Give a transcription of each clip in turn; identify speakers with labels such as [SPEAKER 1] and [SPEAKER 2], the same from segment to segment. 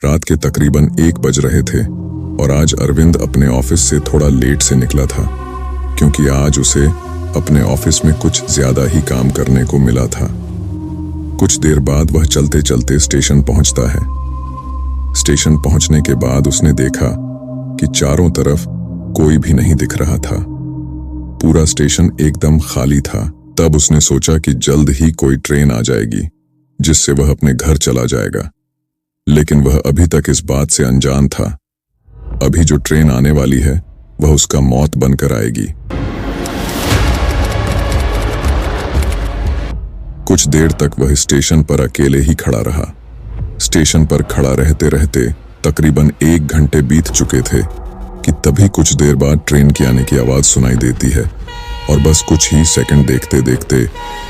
[SPEAKER 1] रात के तकरीबन 1 बज रहे थे और आज अरविंद अपने ऑफिस से थोड़ा लेट से निकला था, क्योंकि आज उसे अपने ऑफिस में कुछ ज्यादा ही काम करने को मिला था। कुछ देर बाद वह चलते चलते स्टेशन पहुंचता है। स्टेशन पहुंचने के बाद उसने देखा कि चारों तरफ कोई भी नहीं दिख रहा था। पूरा स्टेशन एकदम खाली था। तब उसने सोचा कि जल्द ही कोई ट्रेन आ जाएगी जिससे वह अपने घर चला जाएगा, लेकिन वह अभी तक इस बात से अनजान था। अभी जो ट्रेन आने वाली है वह उसका मौत बनकर आएगी। कुछ देर तक वह स्टेशन पर अकेले ही खड़ा रहा। स्टेशन पर खड़ा रहते रहते तकरीबन 1 घंटे बीत चुके थे कि तभी कुछ देर बाद ट्रेन के आने की आवाज सुनाई देती है और बस कुछ ही सेकंड देखते देखते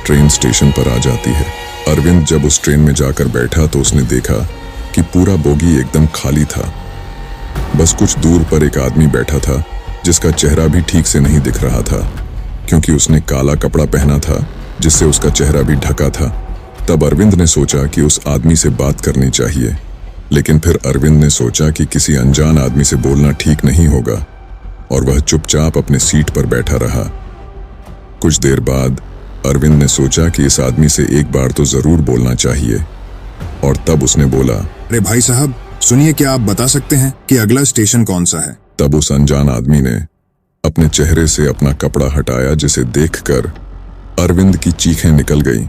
[SPEAKER 1] ट्रेन स्टेशन पर आ जाती है। अरविंद जब उस ट्रेन में जाकर बैठा तो उसने देखा कि पूरा बोगी एकदम खाली था। बस कुछ दूर पर एक आदमी बैठा था जिसका चेहरा भी ठीक से नहीं दिख रहा था, क्योंकि उसने काला कपड़ा पहना था जिससे उसका चेहरा भी ढका था। तब अरविंद ने सोचा कि उस आदमी से बात करनी चाहिए, लेकिन फिर अरविंद ने सोचा कि किसी अनजान आदमी से बोलना ठीक नहीं होगा और वह चुपचाप अपने सीट पर बैठा रहा। कुछ देर बाद अरविंद ने सोचा कि इस आदमी से एक बार तो जरूर बोलना चाहिए और तब उसने बोला,
[SPEAKER 2] अरे भाई साहब सुनिए, क्या आप बता सकते हैं कि अगला स्टेशन कौन सा है?
[SPEAKER 1] तब उस अनजान आदमी ने अपने चेहरे से अपना कपड़ा हटाया, जिसे देखकर अरविंद की चीखें निकल गईं,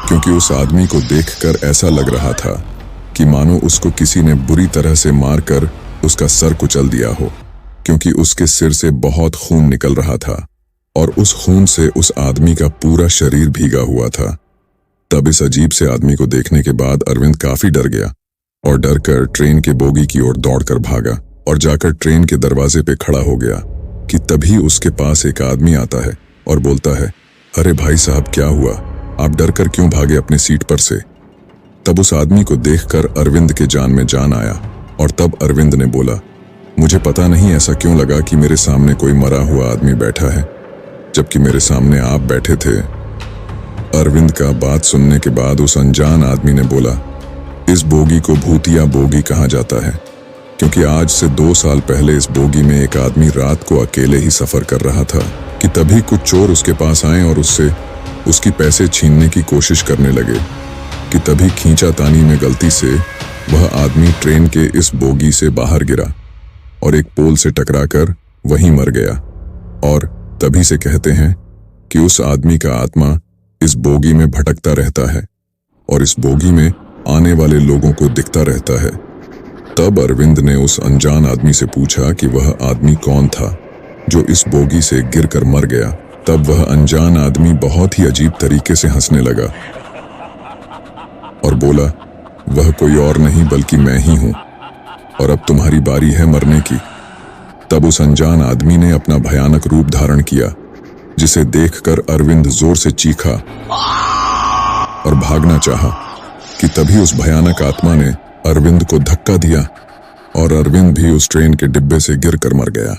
[SPEAKER 1] क्योंकि उस आदमी को देखकर ऐसा लग रहा था कि मानो उसको किसी ने बुरी तरह से मारकर उसका सर कुचल दिया हो, क्योंकि उसके सिर से बहुत खून निकल रहा था और उस खून से उस आदमी का पूरा शरीर भीगा हुआ था। तब इस अजीब से आदमी को देखने के बाद अरविंद काफी डर गया और डर कर ट्रेन के बोगी की ओर दौड़कर भागा और जाकर ट्रेन के दरवाजे पे खड़ा हो गया कि तभी उसके पास एक आदमी आता है और बोलता है, अरे भाई साहब क्या हुआ, आप डर कर क्यों भागे अपने सीट पर से? तब उस आदमी को देखकर अरविंद के जान में जान आया और तब अरविंद ने बोला, मुझे पता नहीं ऐसा क्यों लगा कि मेरे सामने कोई मरा हुआ आदमी बैठा है, जबकि मेरे सामने आप बैठे थे। अरविंद का बात सुनने के बाद उस अनजान आदमी ने बोला, इस बोगी को भूतिया बोगी कहा जाता है, क्योंकि आज से 2 साल पहले इस बोगी में एक आदमी रात को अकेले ही सफर कर रहा था कि तभी कुछ चोर उसके पास आए और उससे उसकी पैसे छीनने की कोशिश करने लगे कि तभी खींचातानी में गलती से वह आदमी ट्रेन के इस बोगी से बाहर गिरा और एक पोल से टकराकर वहीं मर गया। और तभी से कहते हैं कि उस आदमी का आत्मा इस बोगी में भटकता रहता है और इस बोगी में आने वाले लोगों को दिखता रहता है। तब अरविंद ने उस अनजान आदमी से पूछा कि वह आदमी कौन था जो इस बोगी से गिरकर मर गया। तब वह अनजान आदमी बहुत ही अजीब तरीके से हंसने लगा और बोला, वह कोई और नहीं बल्कि मैं ही हूं और अब तुम्हारी बारी है मरने की। तब उस अनजान आदमी ने अपना भयानक रूप धारण किया, जिसे देखकर अरविंद जोर से चीखा और भागना चाहा कि तभी उस भयानक आत्मा ने अरविंद को धक्का दिया और अरविंद भी उस ट्रेन के डिब्बे से गिरकर मर गया।